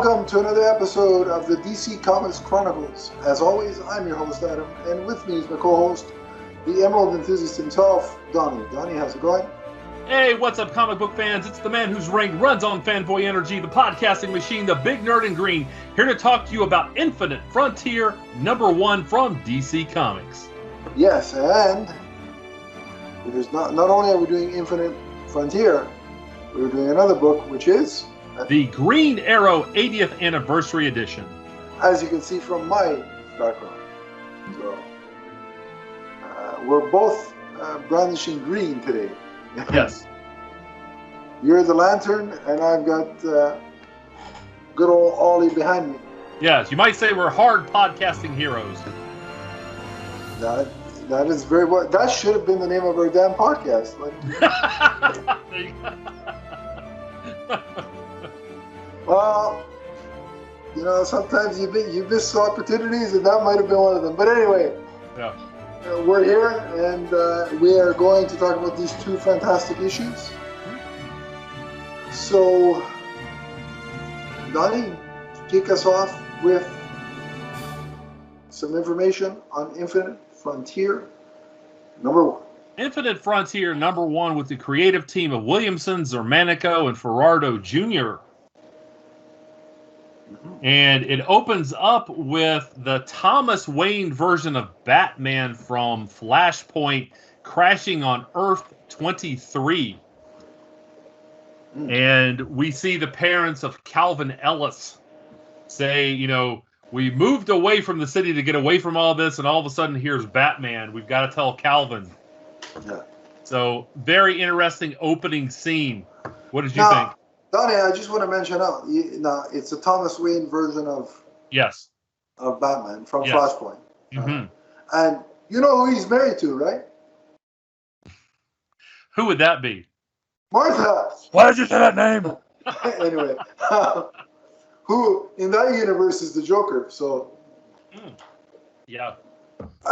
welcome to another episode of the DC Comics Chronicles. As always, I'm your host, Adam, and with me is my co-host, the Emerald enthusiast himself, Donnie. Donnie, how's it going? Hey, what's up, comic book fans? It's the man whose ring runs on fanboy energy, the podcasting machine, the big nerd in green, here to talk to you about Infinite Frontier #1 from DC Comics. Yes, and there's not only are we doing Infinite Frontier, we're doing another book, which is the Green Arrow 80th Anniversary Edition. As you can see from my background. So, we're both brandishing green today. Yes. You're the lantern, and I've got good old Ollie behind me. Yes, you might say we're hard podcasting heroes. That is very well. That should have been the name of our damn podcast. Well, you know, sometimes you miss opportunities, and that might have been one of them. But anyway, yeah. We're here, and we are going to talk about these two fantastic issues. So, Donnie, kick us off with some information on Infinite Frontier #1. Infinite Frontier #1 with the creative team of Williamson, Zermanico, and Ferrardo Jr. And it opens up with the Thomas Wayne version of Batman from Flashpoint crashing on Earth 23. And we see the parents of Calvin Ellis say, you know, we moved away from the city to get away from all this, and all of a sudden here's Batman. We've got to tell Calvin. Yeah. So, very interesting opening scene. What did you think? Donnie, I just want to mention out. It's a Thomas Wayne version of Batman from Flashpoint. Mm-hmm. And you know who he's married to, right? Who would that be? Martha. Why did you say that name? Anyway, who in that universe is the Joker? So, yeah,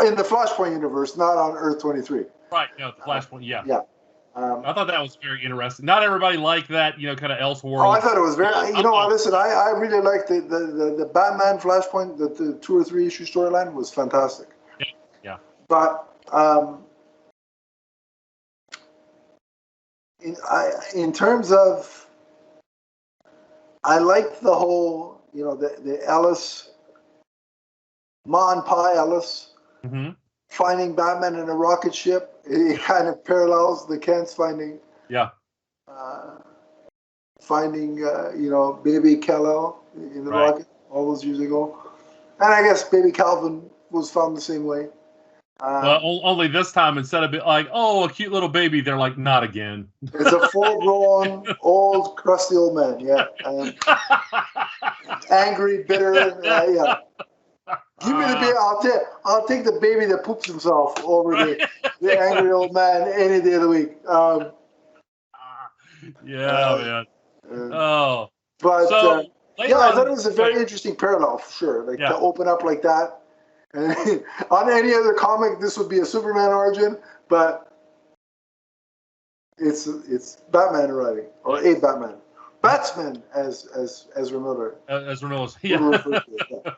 in the Flashpoint universe, not on Earth 23. Right. No, the Flashpoint. Yeah. Yeah. I thought that was very interesting. Not everybody liked that, you know, kind of Elseworld. Oh, I thought it was very. You know, listen, I really liked the Batman Flashpoint. The 2 or 3 issue storyline was fantastic. Yeah. But in terms of, I liked the whole, you know, the Ellis, Ma and Pa Ellis. Mm-hmm. Finding Batman in a rocket ship, it kind of parallels the Kents finding, you know, baby Kal-El in the rocket all those years ago, and I guess baby Calvin was found the same way. Well, only this time instead of being like, oh, a cute little baby, they're like, not again. It's a full-grown, old, crusty old man, angry, bitter, yeah. Give me the baby. I'll take the baby that poops himself over the angry old man any day of the week. Man. But so, I thought it was a very interesting parallel for sure. Like to open up like that. And on any other comic, this would be a Superman origin, but it's Batman arriving, or a Batman, Batsman as Ramiller. As Ramiller's, yeah.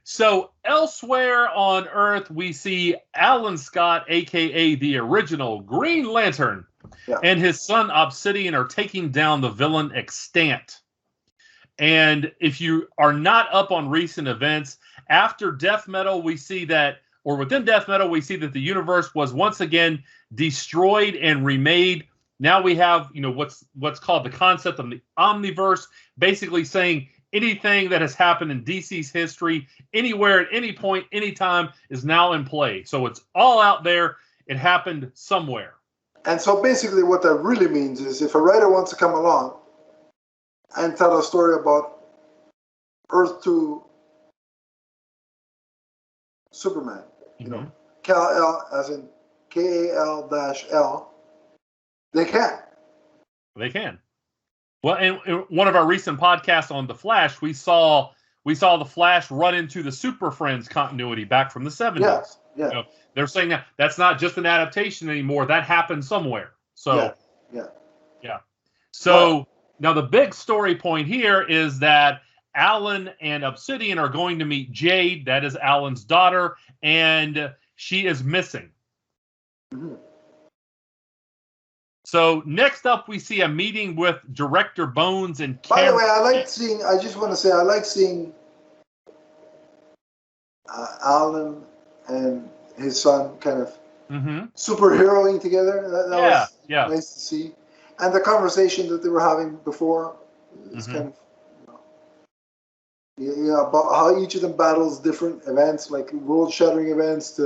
So elsewhere on Earth, we see Alan Scott, a.k.a. the original Green Lantern, and his son Obsidian are taking down the villain Extant. And if you are not up on recent events, after Death Metal, we see that, or within Death Metal, we see that the universe was once again destroyed and remade. Now we have, you know, what's called the concept of the Omniverse, basically saying anything that has happened in DC's history, anywhere, at any point, anytime, is now in play. So it's all out there. It happened somewhere. And so basically what that really means is if a writer wants to come along and tell a story about Earth 2 Superman, you know, Kal-El as in Kal-L, they can. They can. Well, in one of our recent podcasts on The Flash, we saw the Flash run into the Super Friends continuity back from the 70s. Yes, yeah. You know, they're saying that that's not just an adaptation anymore. That happened somewhere. So, yeah. So, Now, the big story point here is that Alan and Obsidian are going to meet Jade, that is Alan's daughter, and she is missing. Mm-hmm. So next up, we see a meeting with Director Bones and By the way, I just want to say, I like seeing Alan and his son kind of superheroing together. That was nice to see. And the conversation that they were having before is kind of, about how each of them battles different events, like world-shattering events,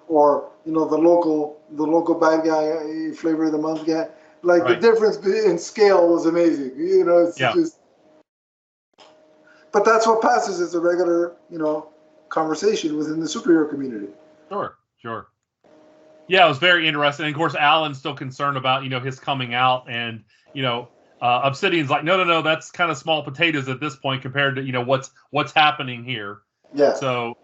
or the local bad guy, flavor of the month guy. Like the difference in scale was amazing. It's just. But that's what passes as a regular, conversation within the superhero community. Sure. Yeah, it was very interesting. And of course, Alan's still concerned about his coming out, and Obsidian's like, no, that's kind of small potatoes at this point compared to what's happening here. Yeah. So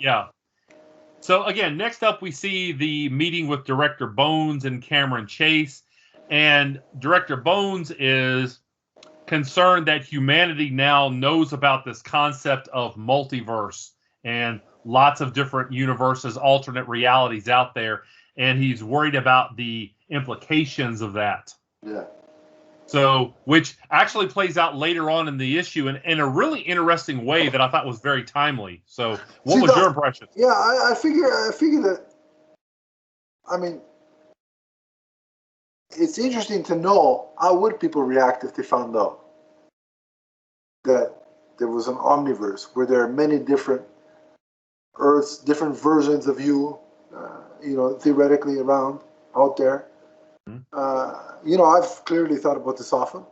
So again, next up we see the meeting with Director Bones and Cameron Chase, and Director Bones is concerned that humanity now knows about this concept of multiverse and lots of different universes, alternate realities out there, and he's worried about the implications of that. Yeah. So, which actually plays out later on in the issue in a really interesting way that I thought was very timely. So, what was your impression? Yeah, I figure that. I mean, it's interesting to know how would people react if they found out that there was an omniverse where there are many different Earths, different versions of you, theoretically around out there. I've clearly thought about this often.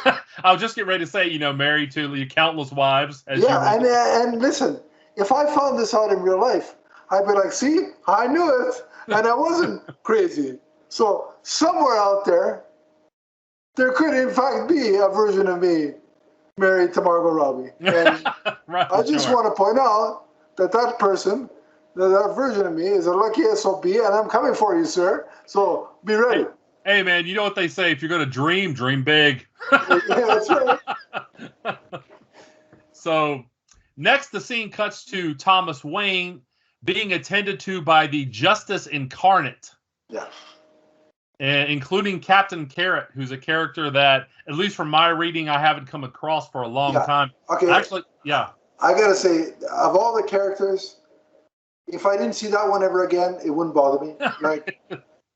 I was just getting ready to say, married to countless wives. And listen, if I found this out in real life, I'd be like, see, I knew it, and I wasn't crazy. So somewhere out there could in fact be a version of me married to Margot Robbie. And I just want to point out that person, that version of me is a lucky SOB, and I'm coming for you, sir. So be ready. Hey, man, you know what they say? If you're going to dream big. Yeah, that's right. So next, the scene cuts to Thomas Wayne being attended to by the Justice Incarnate. Yeah. Including Captain Carrot, who's a character that, at least from my reading, I haven't come across for a long time. Okay. Actually, yeah. I got to say, of all the characters, if I didn't see that one ever again, it wouldn't bother me. Like,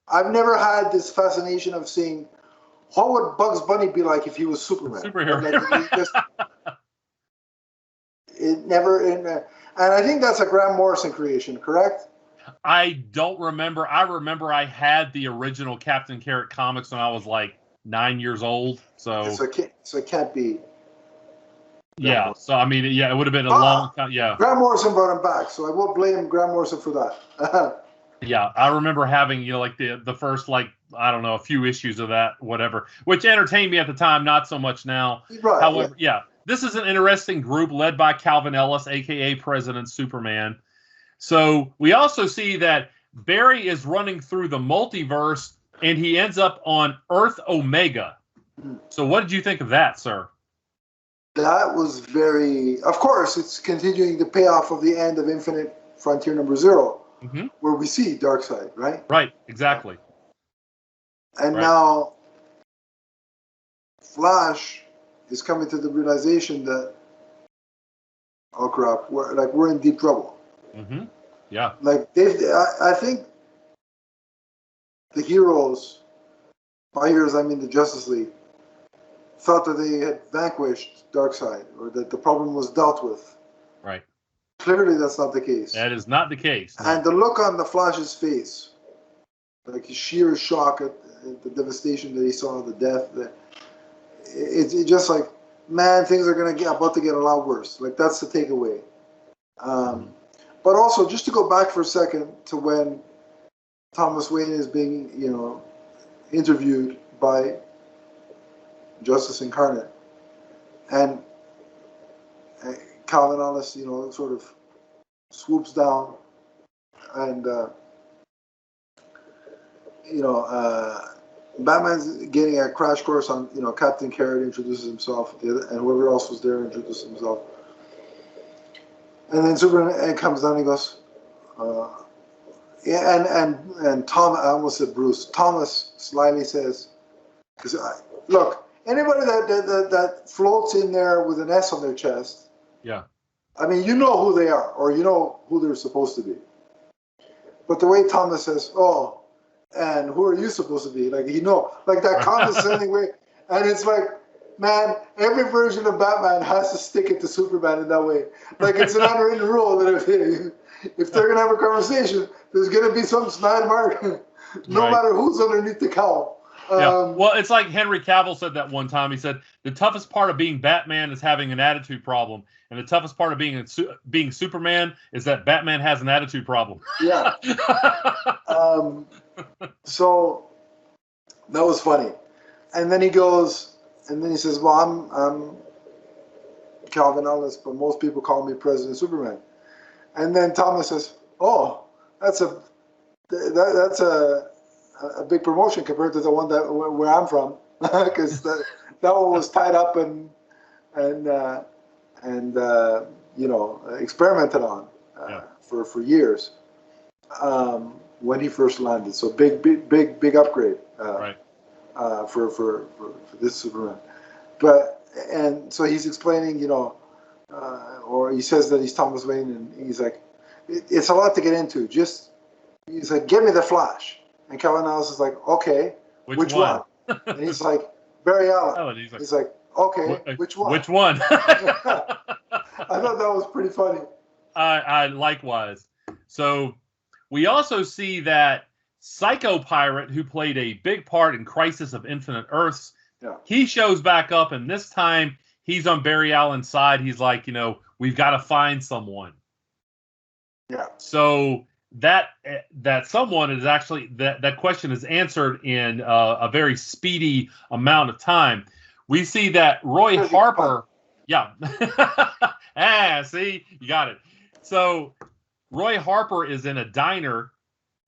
I've never had this fascination of seeing what would Bugs Bunny be like if he was Superman. Superhero. And I think that's a Grant Morrison creation, correct? I don't remember. I remember I had the original Captain Carrot comics when I was like 9 years old. So it can't be. Yeah. So I mean, it would have been a long time. Yeah. Grant Morrison brought him back, so I will blame Grant Morrison for that. Yeah, I remember having like the first I don't know, a few issues of that, whatever, which entertained me at the time, not so much now. Right, however, this is an interesting group led by Calvin Ellis, aka President Superman. So we also see that Barry is running through the multiverse, and he ends up on Earth Omega. So what did you think of that, sir? That was of course, it's continuing the payoff of the end of Infinite Frontier number 0. Where we see Darkseid, right? Right, exactly. And now Flash is coming to the realization that, oh crap, we're in deep trouble. Yeah. Like I think the heroes, by heroes I mean the Justice League, thought that they had vanquished Darkseid, or that the problem was dealt with. Right. Clearly, that's not the case. That is not the case. No. And the look on the Flash's face, like his sheer shock at the devastation that he saw, the death, it's just like, man, things are about to get a lot worse. Like, that's the takeaway. But also, just to go back for a second to when Thomas Wayne is being, interviewed by Justice Incarnate, and Calvin Ellis, sort of swoops down and, Batman's getting a crash course on, Captain Carrot introduces himself, and whoever else was there introduces himself. And then Superman comes down and he goes, and Tom, I almost said Bruce. Thomas slyly says, because look, anybody that floats in there with an S on their chest, yeah, I mean, you know who they are, or you know who they're supposed to be. But the way Thomas says, "Oh, and who are you supposed to be?" Like like that condescending way, and it's like, man, every version of Batman has to stick it to Superman in that way. Like it's an unwritten rule that if they're gonna have a conversation, there's gonna be some snide mark, no matter who's underneath the cowl. Well, it's like Henry Cavill said that one time. He said the toughest part of being Batman is having an attitude problem, and the toughest part of being Superman is that Batman has an attitude problem. Yeah. So that was funny, and then he goes, and then he says, "Well, I'm Calvin Ellis, but most people call me President Superman." And then Thomas says, "Oh, that's a big promotion compared to the one where I'm from, because that one was tied up and experimented on for years when he first landed. So big upgrade for this Superman. And so he's explaining, or he says that he's Thomas Wayne, and he's like, it's a lot to get into. He's like, give me the Flash. And Calvin Ellis is like, okay, which one? And he's like, Barry Allen. He's like, okay, which one? Which one? I thought that was pretty funny. I likewise. So we also see that Psycho Pirate, who played a big part in Crisis of Infinite Earths, he shows back up, and this time he's on Barry Allen's side. He's like, we've got to find someone. Yeah. So that someone is actually that question is answered in a very speedy amount of time. We see that Roy Harper. Yeah. See, you got it. So Roy Harper is in a diner,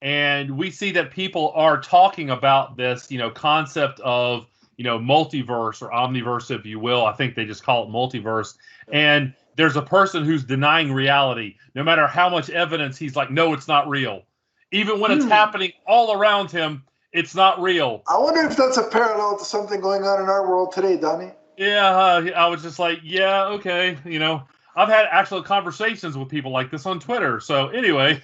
and we see that people are talking about this, concept of, multiverse or omniverse, if you will. I think they just call it multiverse. And there's a person who's denying reality. No matter how much evidence, he's like, no, it's not real. Even when it's happening all around him, it's not real. I wonder if that's a parallel to something going on in our world today, Donnie. Yeah, I was just like, yeah, okay. I've had actual conversations with people like this on Twitter. So anyway.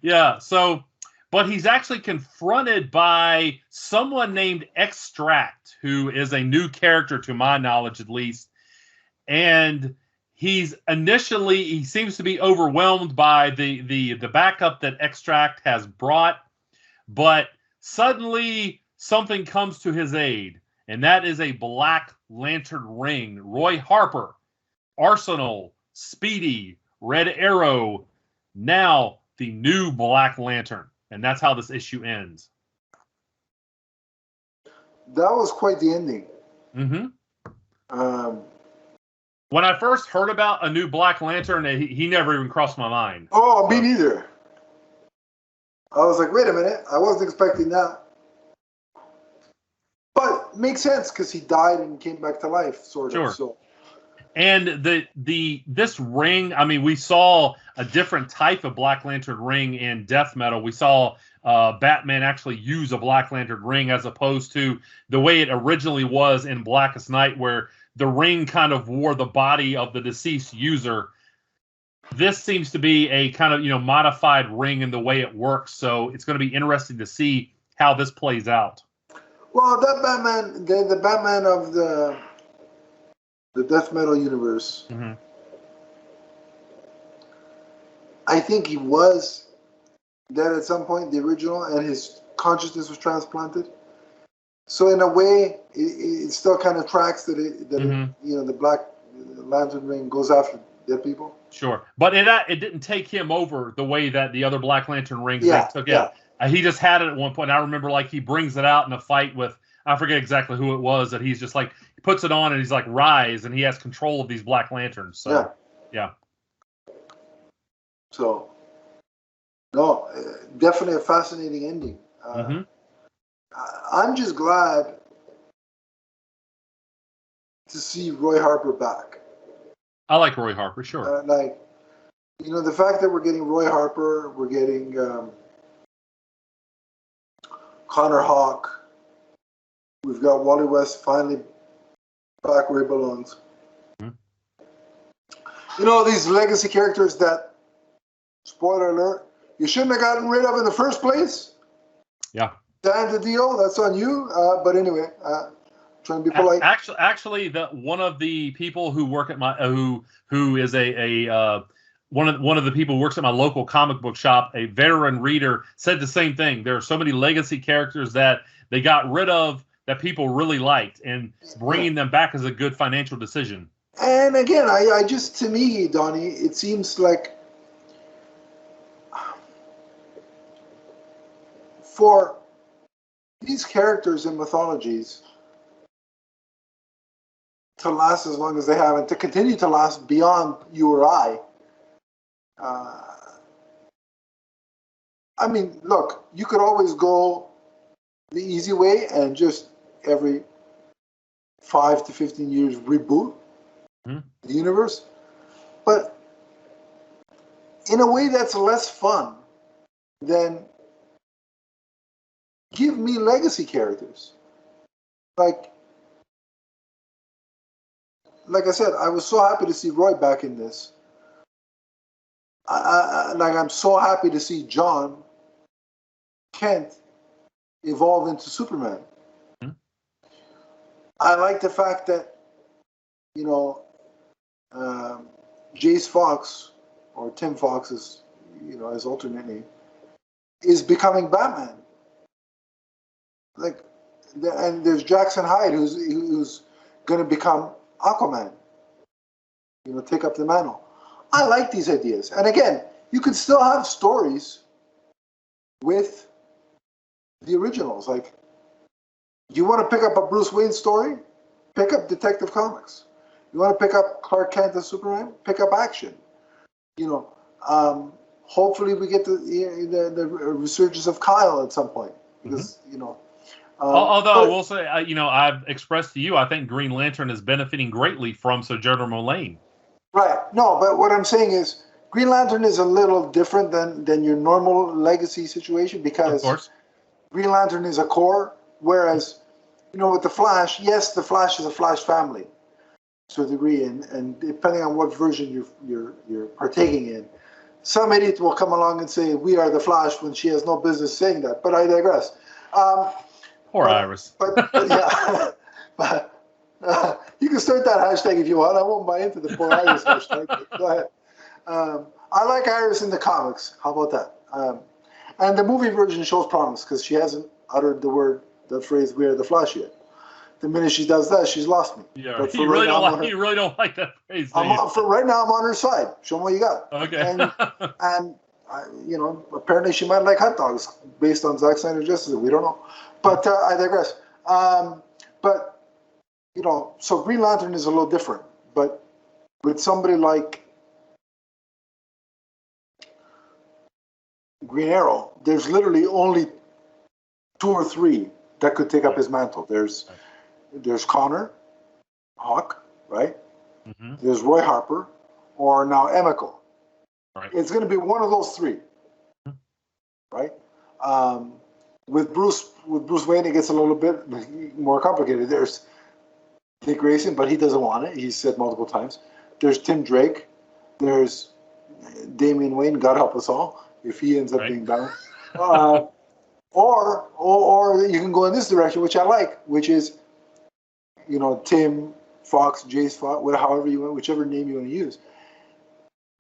Yeah, so, but he's actually confronted by someone named Extract, who is a new character to my knowledge, at least. And he seems to be overwhelmed by the backup that Extract has brought, but suddenly something comes to his aid, and that is a Black Lantern ring. Roy Harper, Arsenal, Speedy, Red Arrow, now the new Black Lantern, and that's how this issue ends. That was quite the ending. Mm-hmm. When I first heard about a new Black Lantern, he never even crossed my mind. Oh, me neither. I was like, wait a minute, I wasn't expecting that. But makes sense because he died and came back to life, sort of. So. And this ring, I mean, we saw a different type of Black Lantern ring in Death Metal. We saw Batman actually use a Black Lantern ring as opposed to the way it originally was in Blackest Night, where the ring kind of wore the body of the deceased user. This seems to be a kind of, modified ring in the way it works. So it's going to be interesting to see how this plays out. Well, that Batman, the Batman of the Death Metal universe, I think he was dead at some point, the original, and his consciousness was transplanted. So in a way, it still kind of tracks that the Black Lantern ring goes after dead people. Sure, but it didn't take him over the way that the other Black Lantern rings took it. He just had it at one point. I remember he brings it out in a fight with, I forget exactly who it was, that he's just like, he puts it on and he's like, rise, and he has control of these Black Lanterns. So, yeah. So, no, definitely a fascinating ending. I'm just glad to see Roy Harper back. I like Roy Harper, sure. The fact that we're getting Roy Harper, we're getting Connor Hawke, we've got Wally West finally back where he belongs. Mm-hmm. These legacy characters that, spoiler alert, you shouldn't have gotten rid of in the first place. Yeah. Dan the deal, that's on you. But anyway, trying to be polite. Actually, one of the people who work at my who is one of the people who works at my local comic book shop, a veteran reader, said the same thing. There are so many legacy characters that they got rid of that people really liked, and bringing them back is a good financial decision. And again, I just, to me, Donnie, it seems like for these characters in mythologies to last as long as they have and to continue to last beyond you or I. I mean, look, you could always go the easy way and just every 5 to 15 years reboot the universe. But in a way that's less fun than give me legacy characters. Like I said, I was so happy to see Roy back in this. I'm so happy to see John Kent evolve into Superman. Mm-hmm. I like the fact that, Jace Fox, or Tim Fox is, his alternate name, is becoming Batman. And there's Jackson Hyde who's going to become Aquaman. Take up the mantle. I like these ideas. And again, you could still have stories with the originals. Like, you want to pick up a Bruce Wayne story? Pick up Detective Comics. You want to pick up Clark Kent as Superman? Pick up Action. Hopefully we get the resurgence of Kyle at some point. Because, although I will say, I've expressed to you, I think Green Lantern is benefiting greatly from Sojourner Mulane. Right. No, but what I'm saying is Green Lantern is a little different than your normal legacy situation because of course. Green Lantern is a core, whereas, with the Flash, yes, the Flash is a Flash family to a degree, and depending on what version you're partaking in, some idiot will come along and say, we are the Flash when she has no business saying that, but I digress. Poor Iris. But yeah, but you can start that hashtag if you want. I won't buy into the poor Iris hashtag. Go ahead. I like Iris in the comics. How about that? And the movie version shows promise because she hasn't uttered the phrase "We are the Flash" yet. The minute she does that, she's lost me. Yeah, but you really don't like that phrase. For right now, I'm on her side. Show me what you got. Okay. And apparently she might like hot dogs based on Zack Snyder's Justice League. We don't know. But I digress. But so Green Lantern is a little different. But with somebody like Green Arrow, there's literally only 2 or 3 that could take up his mantle. There's Connor Hawke, right? Mm-hmm. There's Roy Harper, or now Emiko. Right. It's going to be one of those 3, right? With Bruce Wayne, it gets a little bit more complicated. There's Dick Grayson, but he doesn't want it. He's said multiple times. There's Tim Drake. There's Damian Wayne. God help us all if he ends up being bound. Or you can go in this direction, which I like, which is Tim Fox, Jace Fox, however you want, whichever name you want to use.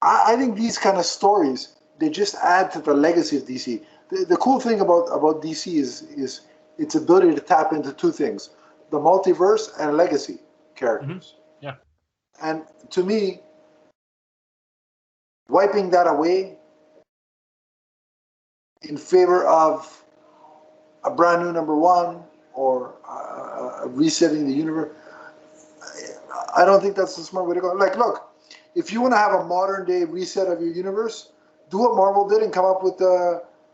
I think these kind of stories, they just add to the legacy of DC. The cool thing about DC is its ability to tap into 2 things: the multiverse and legacy characters. Mm-hmm. Yeah. And to me, wiping that away in favor of a brand new number 1 or resetting the universe, I don't think that's the smart way to go. Like, look, if you want to have a modern day reset of your universe, do what Marvel did and come up with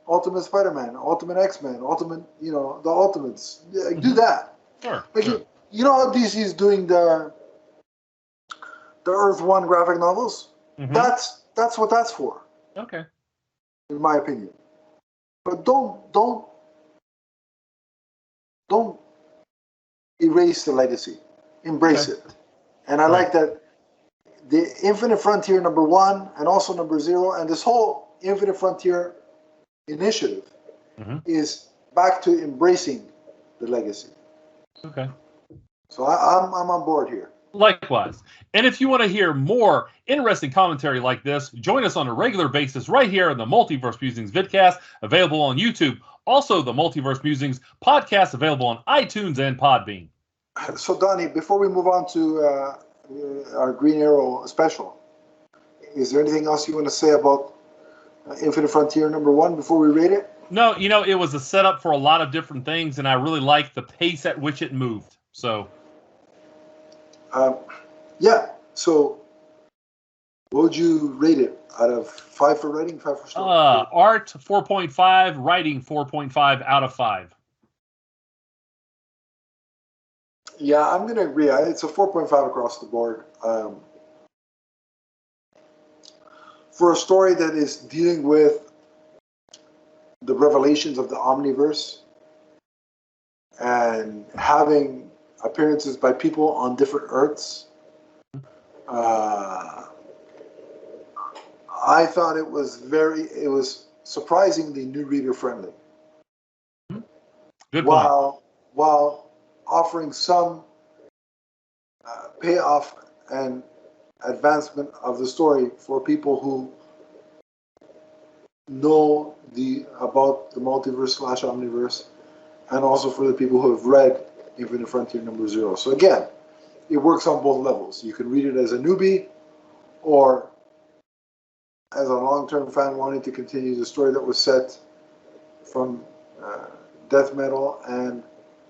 Ultimate Spider-Man, Ultimate X-Men, Ultimate, the Ultimates. Do that. Sure. Like sure. You know how DC is doing the Earth One graphic novels? Mm-hmm. That's what that's for. Okay. In my opinion. But don't erase the legacy. Embrace it. And I like that the Infinite Frontier #1 and also #0 and this whole Infinite Frontier initiative is back to embracing the legacy. Okay. So I'm on board here. Likewise. And if you want to hear more interesting commentary like this, join us on a regular basis right here on the Multiverse Musings vidcast, available on YouTube. Also, the Multiverse Musings podcast, available on iTunes and Podbean. So, Donnie, before we move on to our Green Arrow special, is there anything else you want to say about Infinite Frontier #1 before we rate it? No, it was a setup for a lot of different things, and I really liked the pace at which it moved. So, yeah. So, what would you rate it out of 5 for writing, 5 for story? Art 4.5, writing 4.5 out of 5. Yeah, I'm going to agree. It's a 4.5 across the board. For a story that is dealing with the revelations of the Omniverse and having appearances by people on different Earths, I thought it was surprisingly new reader friendly. Good point. While offering some payoff and advancement of the story for people who know about the multiverse / omniverse, and also for the people who have read Infinite Frontier #0. So again, it works on both levels. You can read it as a newbie, or as a long-term fan wanting to continue the story that was set from Death Metal and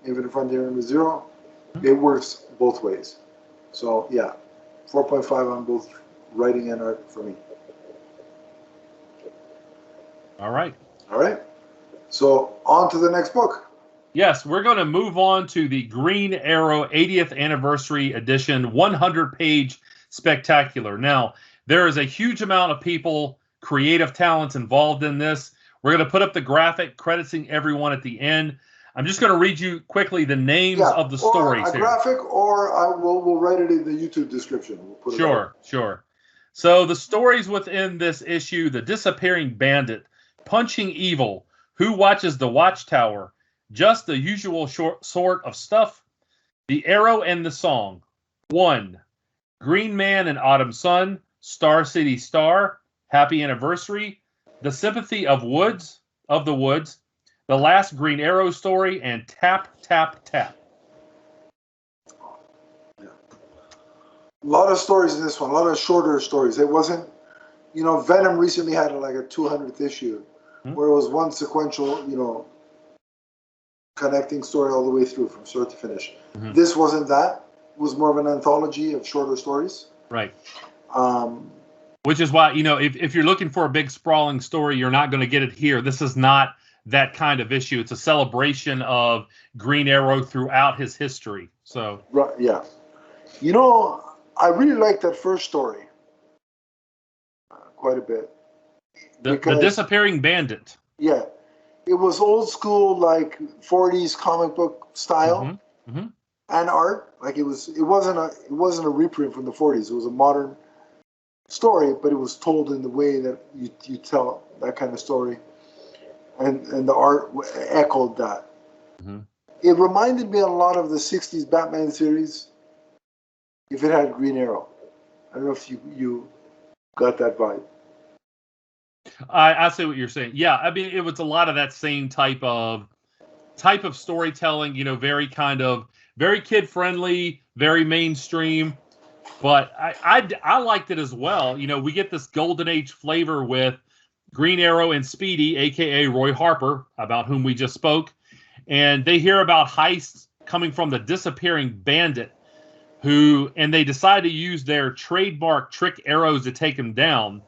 Infinite Frontier #0. It works both ways. So yeah, 4.5 on both writing and art for me. All right. So on to the next book. Yes, we're going to move on to the Green Arrow 80th Anniversary Edition 100-page spectacular. Now, there is a huge amount of people, creative talents involved in this. We're going to put up the graphic crediting everyone at the end. I'm just going to read you quickly the names of the stories or a graphic, or we'll write it in the YouTube description. We'll put Sure. So the stories within this issue: The Disappearing Bandit, Punching Evil, Who Watches the Watchtower, Just the Usual Sort of Stuff, The Arrow and the Song, 1, Green Man and Autumn Sun, Star City Star, Happy Anniversary, The Sympathy of the Woods, The Last Green Arrow Story, and Tap, Tap, Tap. Yeah. A lot of stories in this one, a lot of shorter stories. It wasn't, Venom recently had like a 200th issue where it was one sequential, connecting story all the way through from start to finish. This wasn't that. It was more of an anthology of shorter stories. Right. Which is why, if you're looking for a big sprawling story, you're not going to get it here. This is not that kind of issue. It's a celebration of Green Arrow throughout his history. So, right, yeah. I really like that first story quite a bit. The Disappearing Bandit. Yeah. It was old school, like 40s comic book style and art. Like it wasn't a reprint from the 40s. It was a modern story, but it was told in the way that you tell that kind of story. And the art echoed that. It reminded me a lot of the 60s Batman series if it had Green Arrow. I don't know if you got that vibe. I see what you're saying. Yeah, I mean, it was a lot of that same type of storytelling, very kid-friendly, very mainstream. But I liked it as well. We get this Golden Age flavor with Green Arrow and Speedy, a.k.a. Roy Harper, about whom we just spoke. And they hear about heists coming from the Disappearing Bandit, and they decide to use their trademark trick arrows to take him down.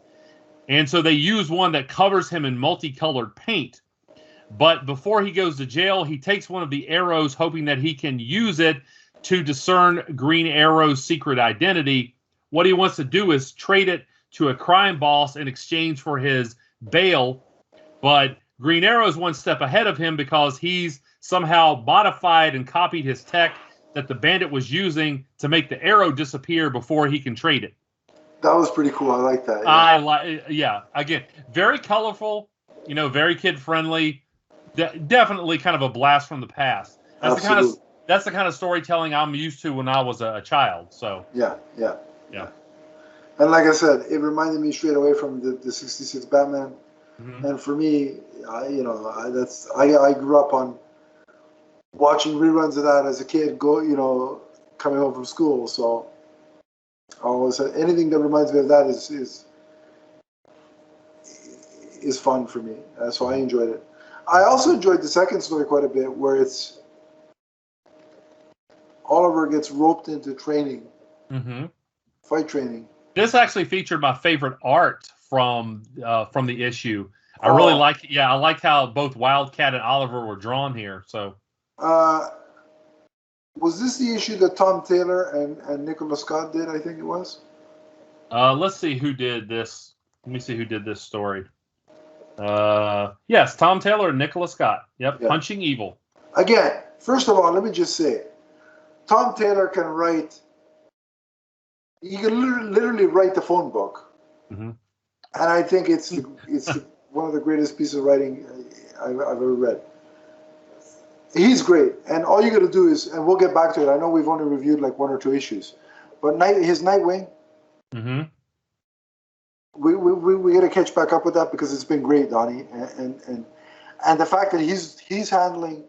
And so they use one that covers him in multicolored paint. But before he goes to jail, he takes one of the arrows, hoping that he can use it to discern Green Arrow's secret identity. What he wants to do is trade it to a crime boss in exchange for his bail. But Green Arrow is one step ahead of him because he's somehow modified and copied his tech that the bandit was using to make the arrow disappear before he can trade it. That was pretty cool. I like that. Again, very colorful, very kid friendly. Definitely kind of a blast from the past. That's the kind of storytelling I'm used to when I was a child. So yeah. And like I said, it reminded me straight away from the '66 Batman. Mm-hmm. And for me, I grew up on watching reruns of that as a kid. Coming home from school. So I always said anything that reminds me of that is fun for me. So I enjoyed it. I also enjoyed the second story quite a bit, where it's Oliver gets roped into training, fight training. This actually featured my favorite art from the issue. I really like. Yeah, I liked how both Wildcat and Oliver were drawn here. So, was this the issue that Tom Taylor and Nicholas Scott did? I think it was. Let's see who did this. Let me see who did this story. Yes, Tom Taylor and Nicholas Scott. Yep, yeah. Punching Evil. Again, first of all, let me just say, Tom Taylor can write. He can literally write the phone book, and I think it's one of the greatest pieces of writing I've ever read. He's great, and all you got to do is, and we'll get back to it. I know we've only reviewed like 1 or 2 issues, but his Nightwing. We got to catch back up with that because it's been great, Donnie, and the fact that he's handling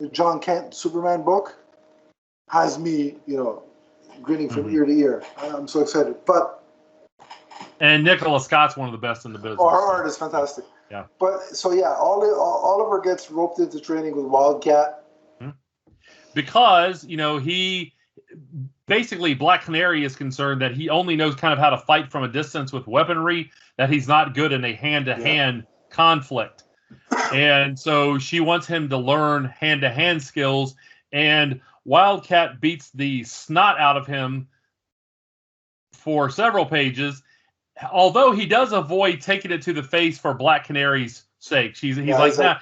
the John Kent Superman book has me, grinning from ear to ear. I'm so excited. And Nicholas Scott's one of the best in the business. Her art is fantastic. Yeah. But so yeah, Oliver gets roped into training with Wildcat because he basically Black Canary is concerned that he only knows kind of how to fight from a distance with weaponry, that he's not good in a hand-to-hand conflict. And so she wants him to learn hand-to-hand skills, and Wildcat beats the snot out of him for several pages, although he does avoid taking it to the face for Black Canary's sake. He's like, I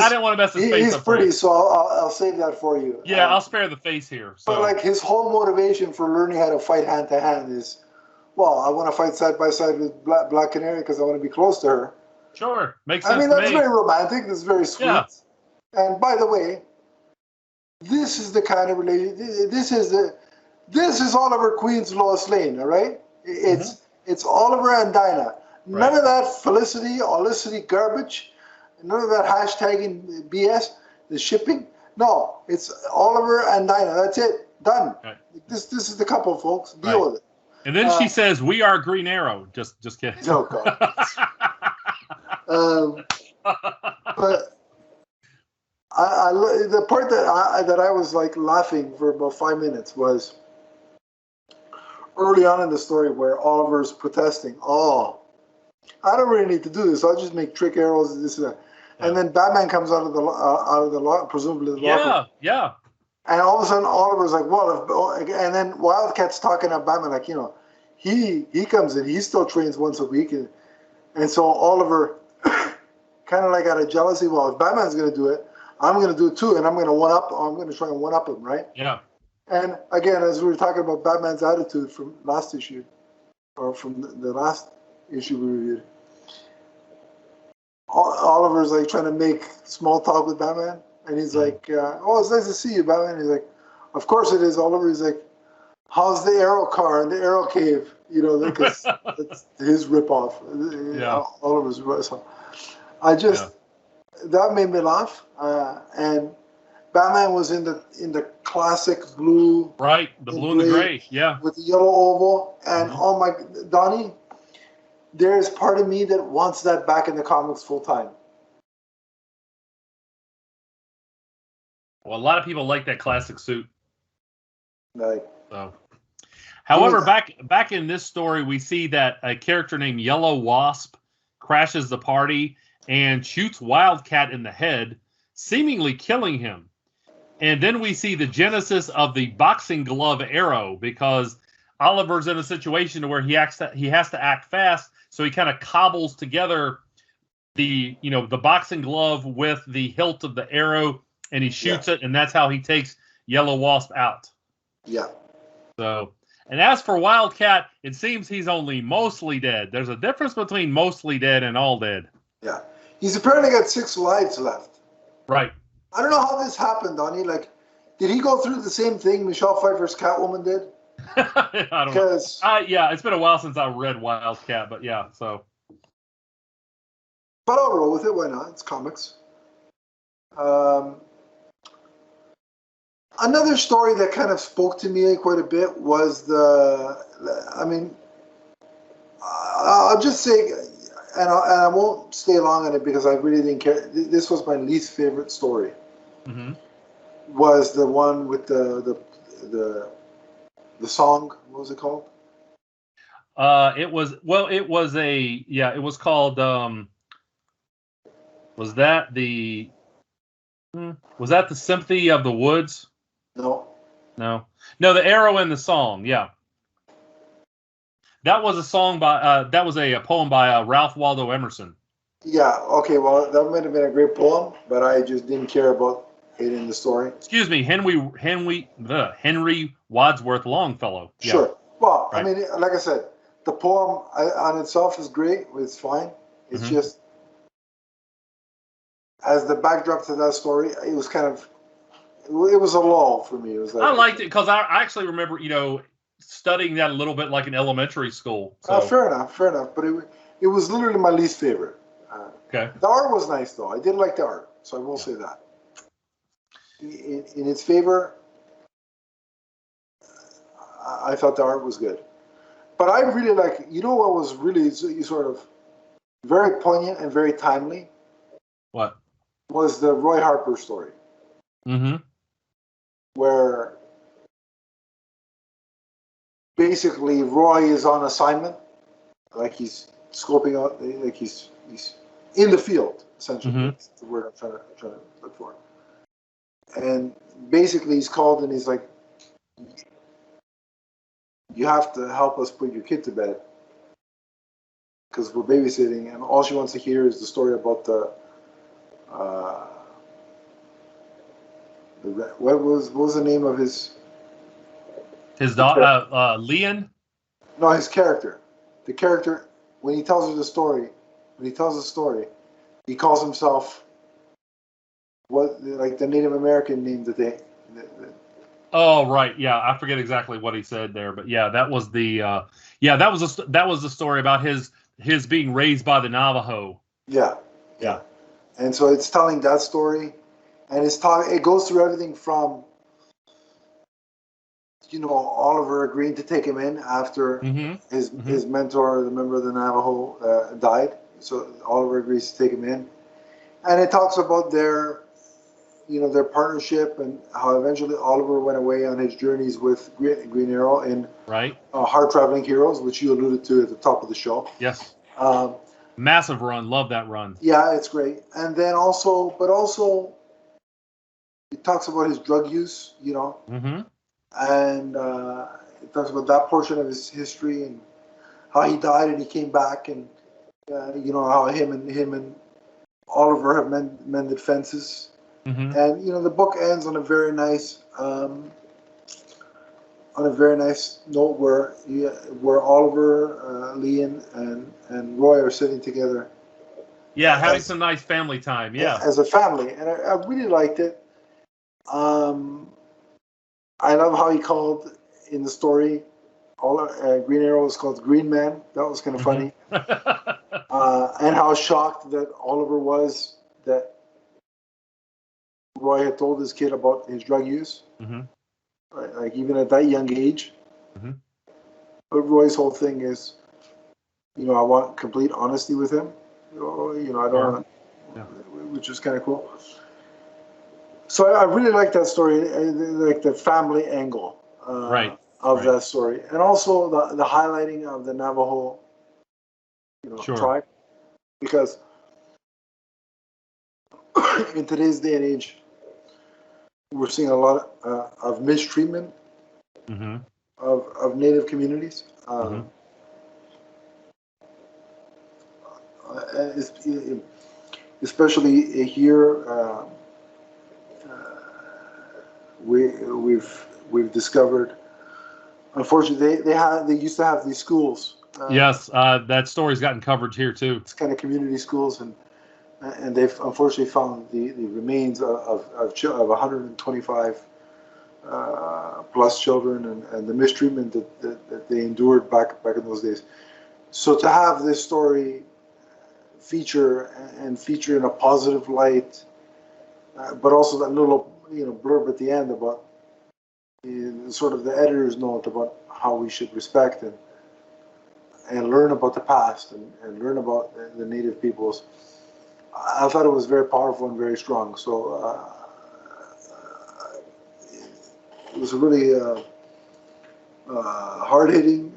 didn't want to mess his face up. He's pretty, so I'll save that for you. Yeah, I'll spare the face here. So. But like his whole motivation for learning how to fight hand to hand is, well, I want to fight side by side with Black Canary because I want to be close to her. Sure, makes sense. That's very romantic. That's very sweet. Yeah. And by the way, this is the kind of relationship. This is Oliver Queen's Lois Lane. All right, it's Oliver and Dinah. None of that Felicity, Olicity garbage. None of that hashtagging BS. The shipping. No, it's Oliver and Dinah. That's it. Done. Right. This is the couple, folks. Deal with it. And then she says, "We are Green Arrow." Just kidding. Oh God. But the part that I was like laughing for about 5 minutes was early on in the story where Oliver's protesting. Oh, I don't really need to do this. I'll just make trick arrows and this and that. And then Batman comes out of the lock, presumably the locker. Yeah. And all of a sudden Oliver's like, well, and then Wildcat's talking to Batman like, he comes in, he still trains once a week, and so Oliver kind of like out of jealousy, well, if Batman's going to do it, I'm going to do it too, and I'm going to try and one up him, right? Yeah. And again, as we were talking about Batman's attitude from last issue, or from the last issue we reviewed, Oliver's like trying to make small talk with Batman, and he's like, "Oh, it's nice to see you, Batman." He's like, "Of course it is." Oliver is like, "How's the Arrow car and the Arrow cave?" Because that's his ripoff. Yeah. Oliver's ripoff. That made me laugh, and Batman was in the classic blue, right? The blue and the gray, yeah, with the yellow oval, and oh my, Donnie, there's part of me that wants that back in the comics full time. Well, a lot of people like that classic suit. Right. So, However, back in this story, we see that a character named Yellow Wasp crashes the party and shoots Wildcat in the head, seemingly killing him. And then we see the genesis of the boxing glove arrow, because Oliver's in a situation where he has to act fast, so he kind of cobbles together the boxing glove with the hilt of the arrow, and he shoots it, and that's how he takes Yellow Wasp out. Yeah. So, and as for Wildcat, it seems he's only mostly dead. There's a difference between mostly dead and all dead. Yeah. He's apparently got 6 lives left. Right. I don't know how this happened, Donnie. Like, did he go through the same thing Michelle Pfeiffer's Catwoman did? I don't know. Yeah, it's been a while since I read Wildcat, but yeah, so. But I'll roll with it. Why not? It's comics. Another story that kind of spoke to me quite a bit was I'll just say, and I won't stay long on it because I really didn't care. This was my least favorite story. Mm-hmm. Was the one with the song? What was it called? It was called. Was that the Sympathy of the Woods? No. The Arrow in the Song. Yeah. That was a song by. That was a poem by Ralph Waldo Emerson. Yeah. Okay. Well, that might have been a great poem, but I just didn't care about it in the story. Excuse me, Henry Wadsworth Longfellow. Yeah. Sure. Well, right. I mean, like I said, the poem on itself is great. It's fine. It's just as the backdrop to that story, it was kind of. It was a lull for me. It was like, I liked it because I actually remember, studying that a little bit like in elementary school. So. Fair enough. But it was literally my least favorite. Okay. The art was nice, though. I did like the art, so I will say that. In its favor, I thought the art was good. But I really like, what was really sort of very poignant and very timely? What? Was the Roy Harper story. Mm-hmm. Where basically Roy is on assignment, like he's scoping out, like he's in the field, essentially. Mm-hmm. That's the word I'm trying to look for. And basically he's called and he's like, you have to help us put your kid to bed because we're babysitting, and all she wants to hear is the story about the what was the name of his daughter, Leon? No, his character. The character, when he tells the story, he calls himself the Native American name that they. Oh right, yeah, I forget exactly what he said there, but yeah, that was the that was the story about his being raised by the Navajo. Yeah. And so it's telling that story, and it goes through everything from Oliver agreeing to take him in after his mentor, the member of the Navajo, died. So Oliver agrees to take him in, and it talks about their partnership and how eventually Oliver went away on his journeys with Green Arrow in Hard Traveling Heroes, which you alluded to at the top of the show. Yes. Massive run. Love that run. Yeah, it's great. And then also it talks about his drug use, Mm-hmm. And it talks about that portion of his history and how he died and he came back, and how him and Oliver have mended fences. Mm-hmm. And the book ends on a very nice note where Oliver, Leon, and Roy are sitting together. Yeah, having some nice family time. Yeah, as a family, and I really liked it. I love how he called in the story. Green Arrow was called Green Man. That was kind of funny. And how shocked that Oliver was that Roy had told his kid about his drug use. Mm-hmm. Right? Like even at that young age. Mm-hmm. But Roy's whole thing is, I want complete honesty with him. I don't want, which is kind of cool. So I really like that story, like the family angle. Right. of that story, and also the highlighting of the Navajo, tribe, because in today's day and age, we're seeing a lot of mistreatment of Native communities. Especially here, we've discovered. Unfortunately, they used to have these schools. Yes, that story's gotten coverage here too. It's kind of community schools, and they've unfortunately found the remains of 125 plus children, and the mistreatment that they endured back in those days. So to have this story feature in a positive light, but also that little blurb at the end about sort of the editor's note about how we should respect and learn about the past and learn about the Native peoples. I thought it was very powerful and very strong. So it was a really hard-hitting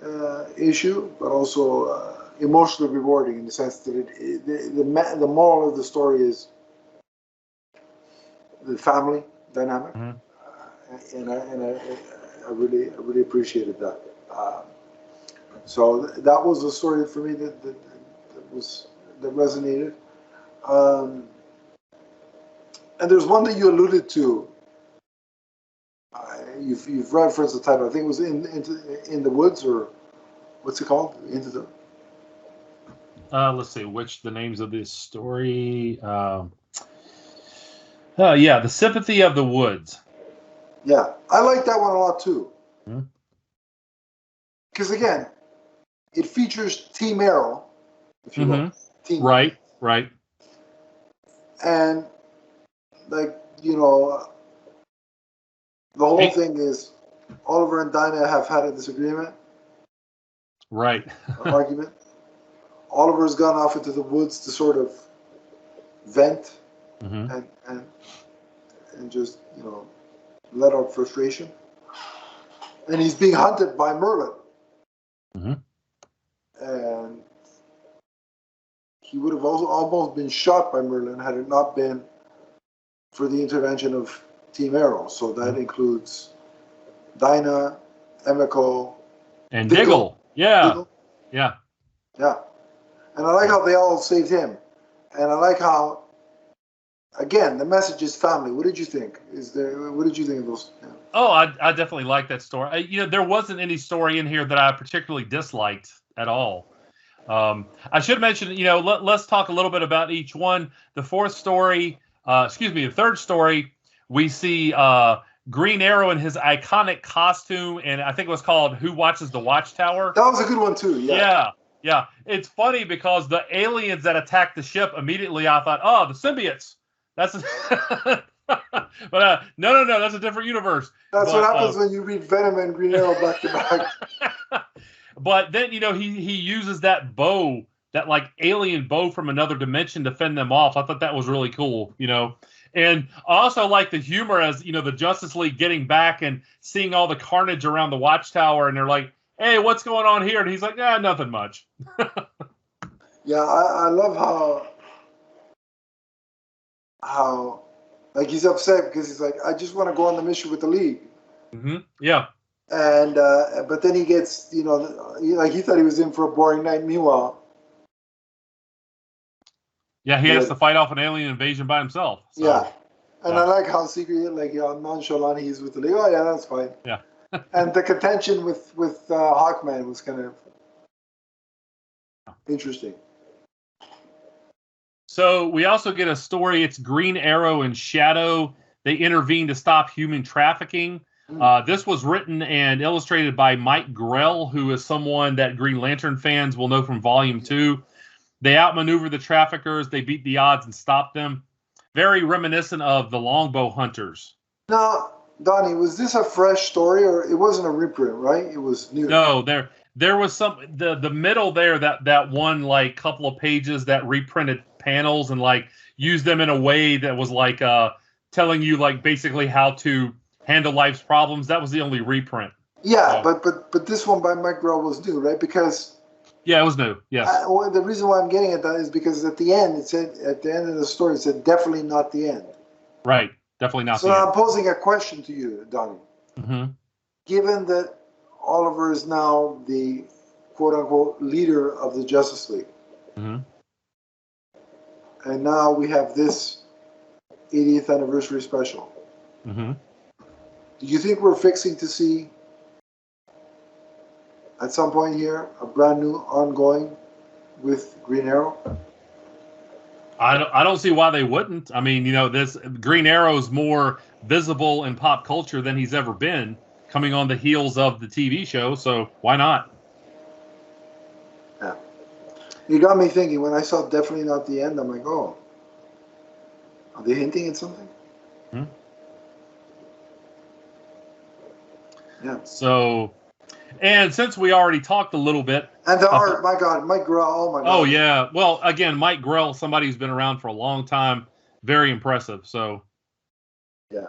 issue, but also emotionally rewarding in the sense that the moral of the story is the family dynamic, and I really appreciated that. So that was a story for me that resonated. And there's one that you alluded to. You've referenced the title. I think it was in the woods, or what's it called? Into the. Let's see the names of this story. The Sympathy of the Woods. Yeah, I like that one a lot too. Because again, it features Team Arrow, if you will. Team right. And the whole thing is Oliver and Dinah have had a disagreement. Right. An argument. Oliver's gone off into the woods to sort of vent and just let out frustration. And he's being hunted by Merlin. And he would have also almost been shot by Merlin had it not been for the intervention of Team Arrow. So that includes Dinah, Emiko, and Diggle. Yeah. Diggle. Yeah. And I like how they all saved him. And I like how, again, the message is family. What did you think? What did you think of those? Yeah. Oh, I definitely like that story. There wasn't any story in here that I particularly disliked at all. I should mention, let's talk a little bit about each one. The the third story, we see Green Arrow in his iconic costume, and I think it was called Who Watches the Watchtower? That was a good one, too, yeah. Yeah. It's funny because the aliens that attacked the ship, immediately I thought, oh, the symbiotes. That's but no, that's a different universe. That's what happens when you read Venom and Green Arrow back to back. But then, he uses that bow, that like alien bow from another dimension to fend them off. I thought that was really cool, And I also like the humor as, the Justice League getting back and seeing all the carnage around the Watchtower, and they're like, hey, what's going on here? And he's like, nothing much. Yeah, I love how like he's upset because he's like, I just want to go on the mission with the League. Yeah. And but then he gets, he thought he was in for a boring night. Meanwhile, yeah, he has to fight off an alien invasion by himself. So. Yeah, and I like how secret, nonchalant he is with the League. Oh yeah, that's fine. Yeah. And the contention with Hawkman was kind of interesting. So we also get a story. It's Green Arrow and Shadow. They intervene to stop human trafficking. This was written and illustrated by Mike Grell, who is someone that Green Lantern fans will know from Volume 2. They outmaneuver the traffickers. They beat the odds and stop them. Very reminiscent of the Longbow Hunters. Now, Donnie, was this a fresh story, or it wasn't a reprint, right? It was new. No, there was some the middle there that one like couple of pages that reprinted panels and like used them in a way that was like telling you like basically how to handle life's problems. That was the only reprint. Yeah, but this one by Mike Grell was new, right? Because it was new. Yes. Well, the reason why I'm getting at that is because at the end at the end of the story it said definitely not the end. Right. Definitely not. So I'm posing a question to you, Donnie. Mm-hmm. Given that Oliver is now the quote unquote leader of the Justice League, mm-hmm. and now we have this 80th anniversary special. Mm-hmm. Do you think we're fixing to see at some point here a brand new ongoing with Green Arrow? I don't see why they wouldn't. I mean, this Green Arrow's more visible in pop culture than he's ever been, coming on the heels of the TV show. So why not? Yeah, you got me thinking. When I saw definitely not the end, I'm like, oh, are they hinting at something? Mm-hmm. Yeah. So, and since we already talked a little bit, and the art, my God, Mike Grell, oh my God. Oh yeah, well, again, Mike Grell, somebody who's been around for a long time, very impressive. So, yeah.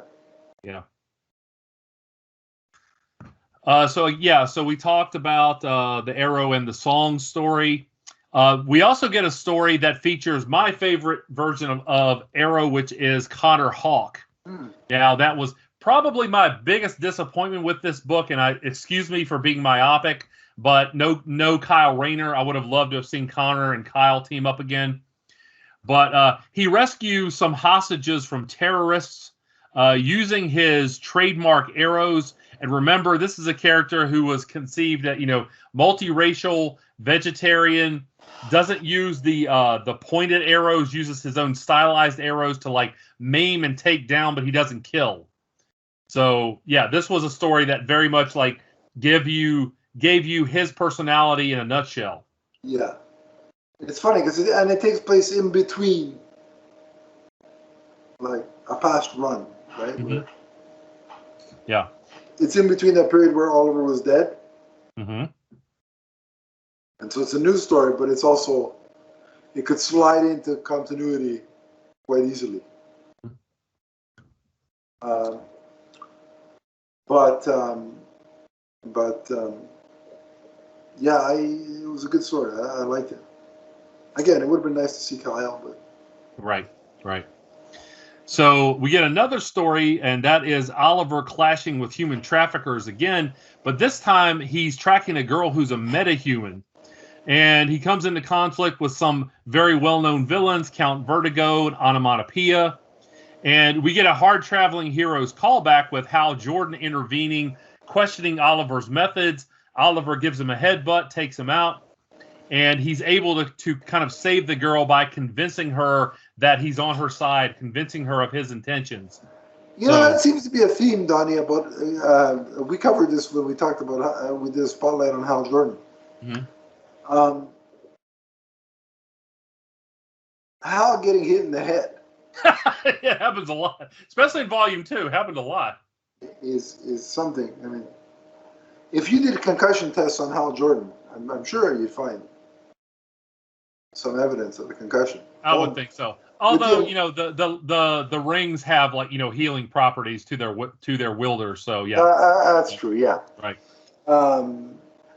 So we talked about the Arrow and the Song story. We also get a story that features my favorite version of Arrow, which is Connor Hawke. Now, that was probably my biggest disappointment with this book, and excuse me for being myopic, but no Kyle Rayner. I would have loved to have seen Connor and Kyle team up again. But he rescues some hostages from terrorists using his trademark arrows. And remember, this is a character who was conceived at, multiracial, vegetarian, doesn't use the pointed arrows, uses his own stylized arrows to maim and take down, but he doesn't kill. So yeah, this was a story that very much gave you his personality in a nutshell. Yeah, it's funny because it takes place in between, a past run, right? Mm-hmm. Yeah, it's in between that period where Oliver was dead. Mm-hmm. And so it's a new story, but it's also, it could slide into continuity quite easily. Yeah, it was a good story. I liked it. Again, it would have been nice to see Kyle, but right. So we get another story, and that is Oliver clashing with human traffickers again, but this time he's tracking a girl who's a metahuman. And he comes into conflict with some very well-known villains, Count Vertigo and Onomatopoeia. And we get a hard-traveling hero's callback with Hal Jordan intervening, questioning Oliver's methods. Oliver gives him a headbutt, takes him out. And he's able to kind of save the girl by convincing her that he's on her side, convincing her of his intentions. That seems to be a theme, Donnie, about, we covered this when we talked about, we did a spotlight on Hal Jordan. Mm-hmm. Hal getting hit in the head. It happens a lot, especially in Volume 2. Happened a lot. Is something. I mean, if you did concussion tests on Hal Jordan, I'm sure you'd find some evidence of a concussion. I would think so. Although the rings have healing properties to their wilders. So yeah, that's true. Yeah. Right.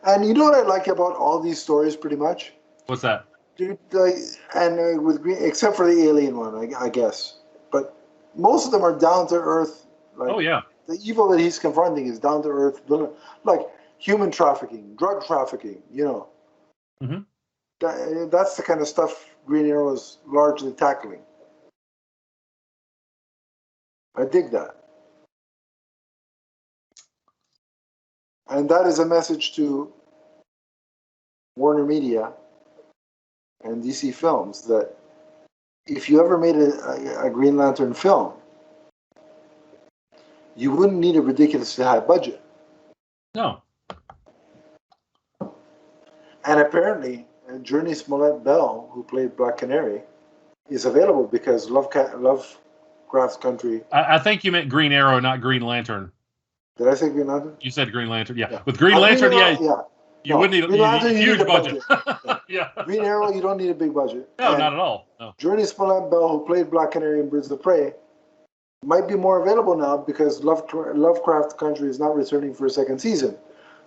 And you know what I like about all these stories, pretty much. What's that? Dude, with Green, except for the alien one, I guess. But most of them are down to earth. Oh yeah. The evil that he's confronting is down to earth, like human trafficking, drug trafficking. Mm-hmm. That's the kind of stuff Green Arrow is largely tackling. I dig that. And that is a message to Warner Media and DC Films that if you ever made a Green Lantern film, you wouldn't need a ridiculously high budget. No. And apparently, Journey Smollett-Bell, who played Black Canary, is available because Lovecraft Country. I think you meant Green Arrow, not Green Lantern. Did I say Green Lantern? You said Green Lantern, yeah. With Green Lantern, you wouldn't need a huge budget. Yeah. Green Arrow, you don't need a big budget. No, not at all. No. Journey Smollett-Bell, who played Black Canary in Birds of Prey, might be more available now because Lovecraft Country is not returning for a second season.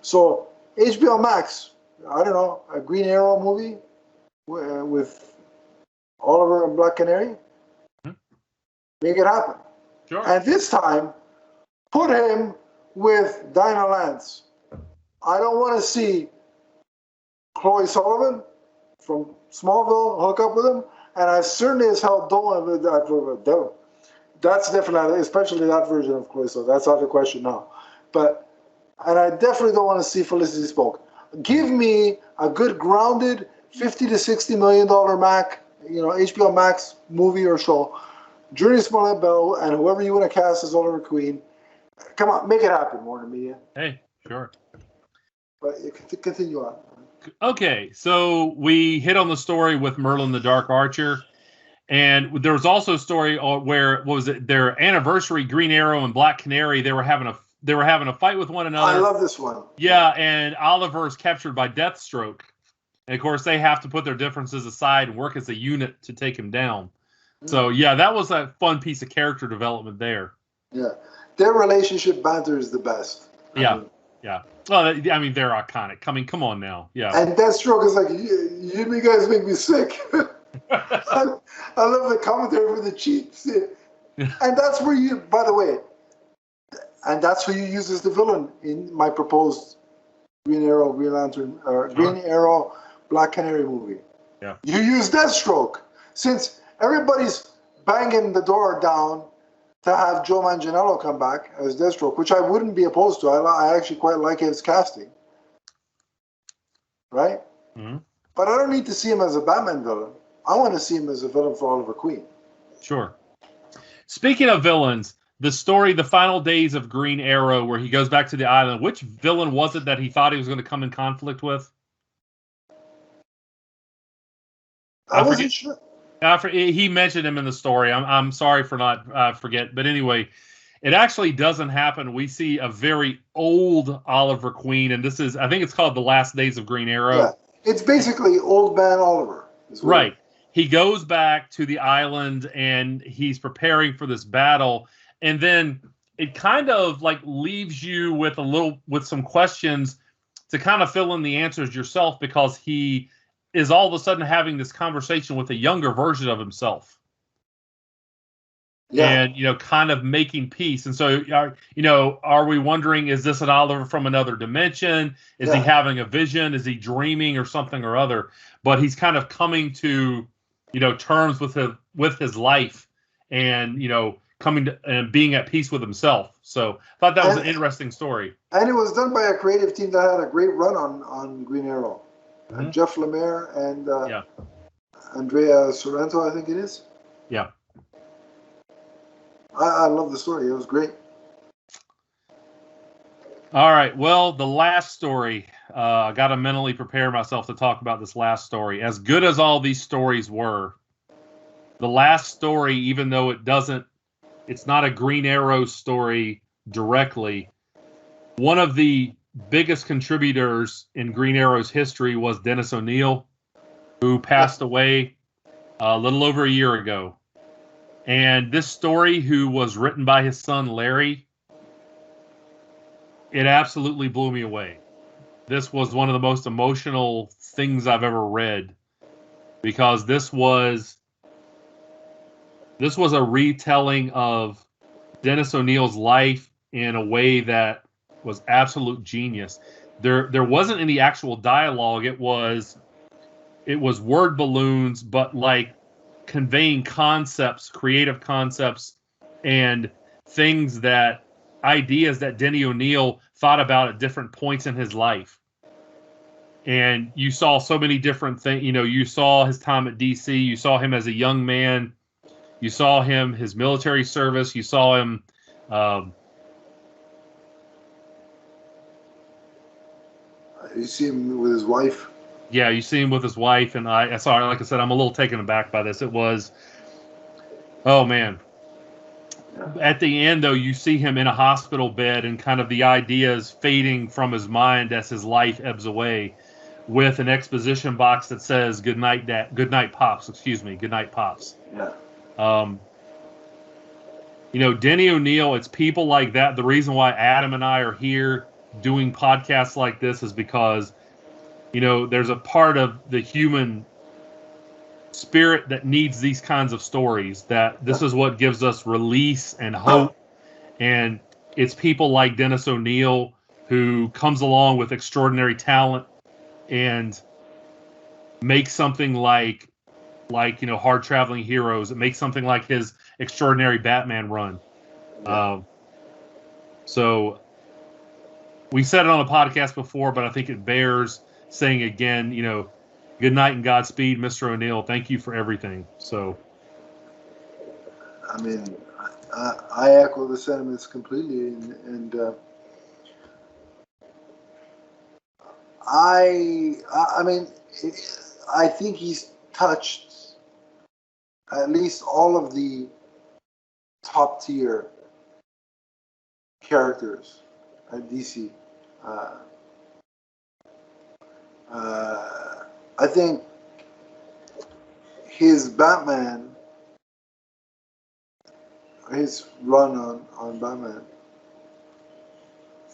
So HBO Max, I don't know, a Green Arrow movie with Oliver and Black Canary, make it happen. Sure. And this time, put him with Dinah Lance. I don't want to see Chloe Sullivan from Smallville hook up with him, and I certainly as hell don't want to. That's definitely, especially that version of Chloe Sullivan. That's out of the question now. And I definitely don't want to see Felicity Smoke. Give me a good grounded $50 to $60 million HBO Max movie or show. Journey Smollett Bell and whoever you want to cast as Oliver Queen. Come on, make it happen, Warner Media. Hey, sure. But continue on. Okay, so we hit on the story with Merlin the Dark Archer, and there was also a story where, what was it? Their anniversary, Green Arrow and Black Canary. They were having a fight with one another. I love this one. Yeah, and Oliver is captured by Deathstroke, and of course they have to put their differences aside and work as a unit to take him down. So yeah, that was a fun piece of character development there. Yeah, their relationship banter is the best. Yeah. Well, I mean, they're iconic. Come on now. Yeah. And Deathstroke is like, you guys make me sick. I love the commentary for the Chiefs. And that's where you, by the way, and that's who you use as the villain in my proposed Green Arrow, Green Lantern, or Green Arrow, Black Canary movie. Yeah. You use Deathstroke. Since everybody's banging the door down to have Joe Manganiello come back as Deathstroke, which I wouldn't be opposed to. I actually quite like his casting. Right? Mm-hmm. But I don't need to see him as a Batman villain. I want to see him as a villain for Oliver Queen. Sure. Speaking of villains, the story, The Final Days of Green Arrow, where he goes back to the island, which villain was it that he thought he was going to come in conflict with? I wasn't sure. He mentioned him in the story. I'm sorry for not forget, but anyway, it actually doesn't happen. We see a very old Oliver Queen, and I think it's called The Last Days of Green Arrow. Yeah, it's basically Old Man Oliver. Right. He goes back to the island, and he's preparing for this battle, and then it kind of like leaves you with some questions to kind of fill in the answers yourself, because he is all of a sudden having this conversation with a younger version of himself. Yeah. And, kind of making peace. And so, are we wondering, is this an Oliver from another dimension? Is he having a vision? Is he dreaming or something or other? But he's kind of coming to, terms with his life and, coming to and being at peace with himself. So I thought that was an interesting story. And it was done by a creative team that had a great run on Green Arrow. Mm-hmm. Jeff Lemire and Andrea Sorrento, I think it is. Yeah. I love the story. It was great. All right. Well, the last story. I got to mentally prepare myself to talk about this last story. As good as all these stories were, the last story, even though it's not a Green Arrow story directly, one of the biggest contributors in Green Arrow's history was Dennis O'Neil, who passed away a little over a year ago. And this story, who was written by his son Larry, it absolutely blew me away. This was one of the most emotional things I've ever read, because this was a retelling of Dennis O'Neil's life in a way that was absolute genius. There wasn't any actual dialogue. It was word balloons, but like conveying concepts, creative concepts, and ideas that Denny O'Neil thought about at different points in his life. And you saw so many different things. You saw his time at DC. You saw him as a young man. You saw his military service. You saw him. You see him with his wife. Yeah, you see him with his wife, and sorry, like I said, I'm a little taken aback by this. It was, oh man. At the end, though, you see him in a hospital bed, and kind of the ideas fading from his mind as his life ebbs away, with an exposition box that says "Good night, Dad." Good night, Pops. Excuse me. Good night, Pops. Yeah. Denny O'Neil, it's people like that. The reason why Adam and I are here doing podcasts like this is because, there's a part of the human spirit that needs these kinds of stories, that this is what gives us release and hope. And it's people like Dennis O'Neil who comes along with extraordinary talent and makes something like Hard Traveling Heroes. It makes something like his extraordinary Batman run. So we said it on the podcast before, but I think it bears saying again, good night and Godspeed, Mr. O'Neil. Thank you for everything. So, I mean, I echo the sentiments completely, and I mean, I think he's touched at least all of the top tier characters at DC. I think his Batman, his run on Batman,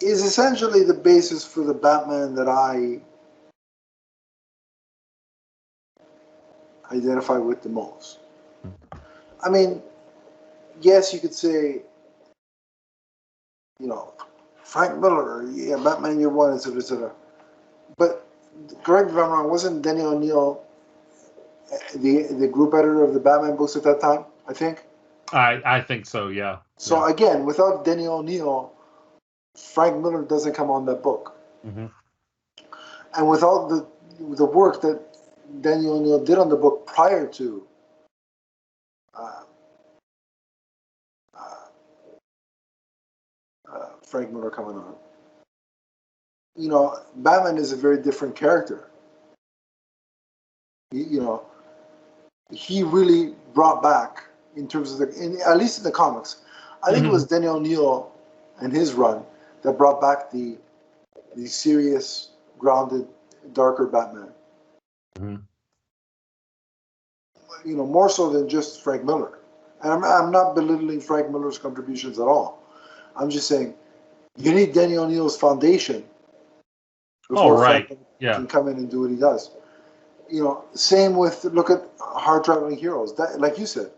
is essentially the basis for the Batman that I identify with the most. I mean, yes, you could say, Frank Miller, Batman Year One, etc., etc. But correct me if I'm wrong, wasn't Denny O'Neil the group editor of the Batman books at that time? I think. I think so. Yeah. So again, without Denny O'Neil, Frank Miller doesn't come on that book. Mm-hmm. And without the work that Denny O'Neil did on the book prior to Frank Miller coming on, Batman is a very different character. He really brought back, in terms of at least in the comics, I think it was Denny O'Neil and his run that brought back the serious, grounded, darker Batman. Mm-hmm. More so than just Frank Miller. And I'm not belittling Frank Miller's contributions at all. I'm just saying you need Denny O'Neil's foundation before Frank can come in and do what he does. Same with, look at Hard Traveling Heroes. That, like you said,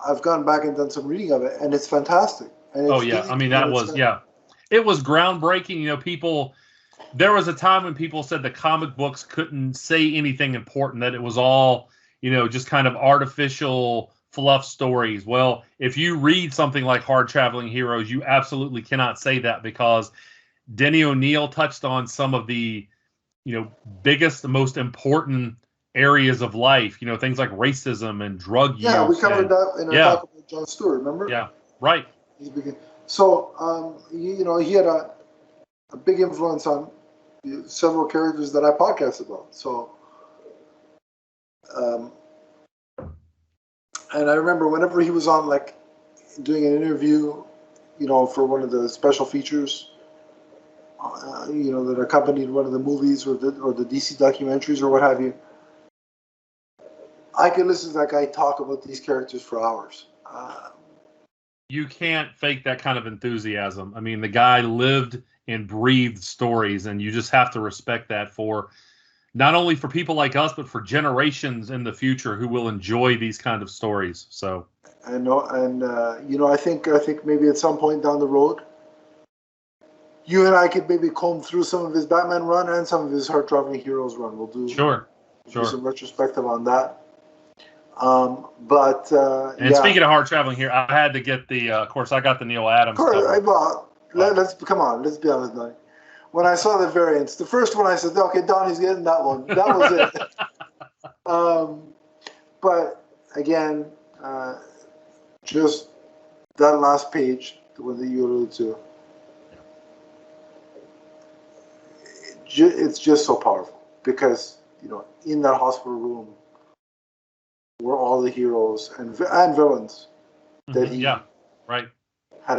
I've gone back and done some reading of it, and it's fantastic. And it's I mean, that was, it was groundbreaking. There was a time when people said the comic books couldn't say anything important, that it was all, just kind of artificial fluff stories. Well, if you read something like Hard Traveling Heroes, you absolutely cannot say that, because Denny O'Neil touched on some of the, biggest, the most important areas of life, things like racism and drug use. Yeah, we covered that in our talk about Jon Stewart, remember? Yeah, right. So, he had a big influence on several characters that I podcast about. So, and I remember whenever he was on, like, doing an interview, for one of the special features, that accompanied one of the movies or the DC documentaries or what have you, I could listen to that guy talk about these characters for hours. You can't fake that kind of enthusiasm. I mean, the guy lived and breathed stories, and you just have to respect that, for not only for people like us, but for generations in the future who will enjoy these kind of stories. So I know, and I think maybe at some point down the road, you and I could maybe comb through some of his Batman run and some of his Hard Traveling Heroes run. We'll do do some retrospective on that. Speaking of Hard Traveling here, I had to get of course, I got the Neil Adams cover. Let's be honest, Donnie. When I saw the variants, the first one I said, okay, Donnie's getting that one. That was it. But again, just that last page, the one that you alluded to, it's just so powerful, because in that hospital room were all the heroes and villains that he had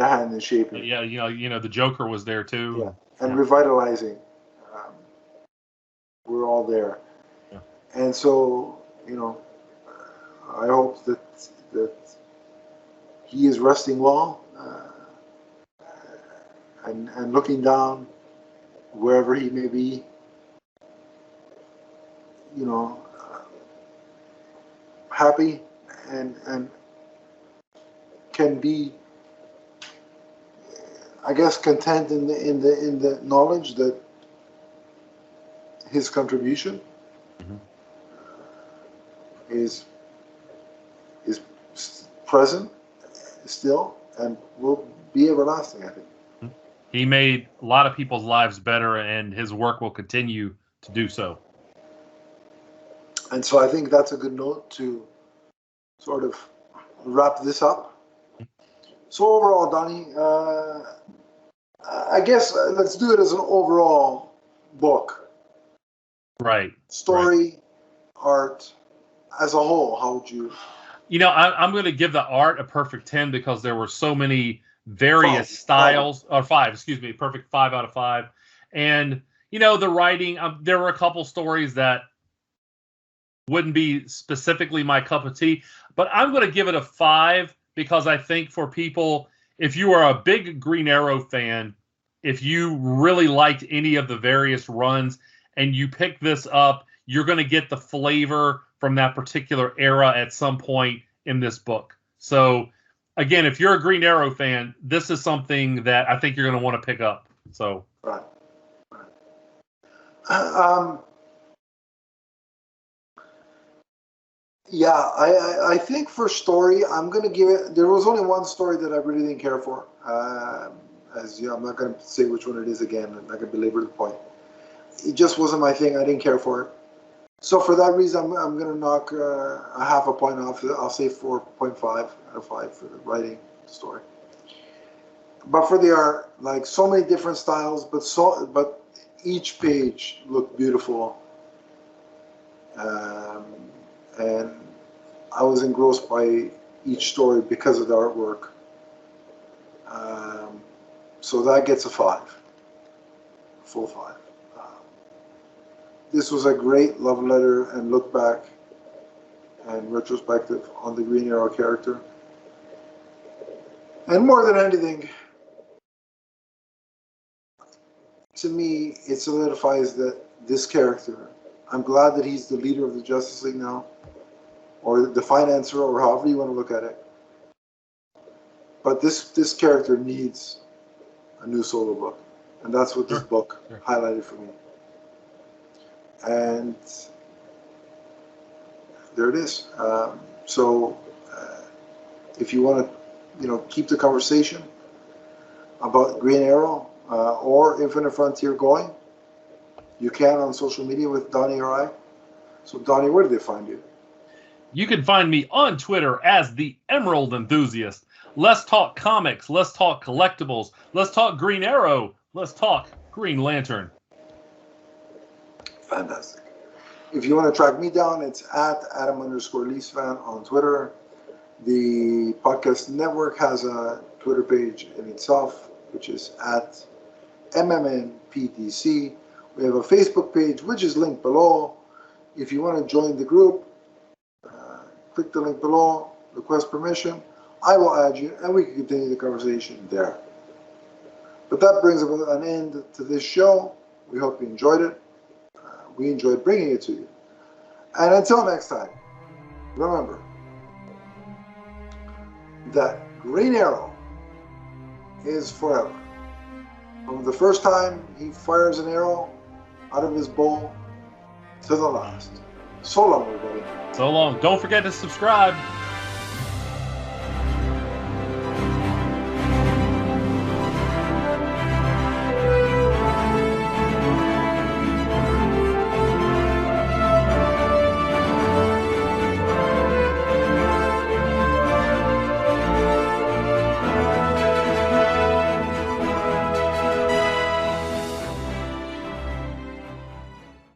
a hand in shaping. Yeah, the Joker was there too. Yeah, and revitalizing. We're all there, and so I hope that he is resting well and looking down wherever he may be, happy and can be, I guess, content in the knowledge that his contribution is present still and will be everlasting, I think. He made a lot of people's lives better, and his work will continue to do so. And so I think that's a good note to sort of wrap this up. So overall, Donnie, I guess let's do it as an overall book. Right. Story, art, as a whole, how would you... I'm going to give the art a perfect 10 because there were so many various styles, or 5, excuse me, perfect 5 out of 5. And, the writing, there were a couple stories that wouldn't be specifically my cup of tea, but I'm going to give it a 5 because I think for people, if you are a big Green Arrow fan, if you really liked any of the various runs and you pick this up, you're going to get the flavor from that particular era at some point in this book. So, again, if you're a Green Arrow fan, this is something that I think you're going to want to pick up. So, right. Yeah, I think for story, I'm going to give it... There was only one story that I really didn't care for. I'm not going to say which one it is again. I'm not going to belabor the point. It just wasn't my thing. I didn't care for it. So for that reason, I'm going to knock a half a point off. I'll say 4.5 out of 5 for the writing story. But for the art, like so many different styles, but each page looked beautiful. And I was engrossed by each story because of the artwork. So that gets a 5, full 5. This was a great love letter and look back and retrospective on the Green Arrow character. And more than anything, to me, it solidifies that this character, I'm glad that he's the leader of the Justice League now, or the financer, or however you want to look at it. But this character needs a new solo book. And that's what this book highlighted for me. And there it is. So if you want to, keep the conversation about Green Arrow or Infinite Frontier going, you can on social media with Donnie or I. So Donnie, where do they find you? You can find me on Twitter as the Emerald Enthusiast. Let's talk comics. Let's talk collectibles. Let's talk Green Arrow. Let's talk Green Lantern. Fantastic. If you want to track me down, it's at Adam_LeafsFan on Twitter. The podcast network has a Twitter page in itself, which is at MMNPDC. We have a Facebook page, which is linked below. If you want to join the group, click the link below, request permission. I will add you, and we can continue the conversation there. But that brings an end to this show. We hope you enjoyed it. We enjoyed bringing it to you. And until next time, remember that Green Arrow is forever. From the first time he fires an arrow out of his bow to the last. So long, everybody. So long. Don't forget to subscribe.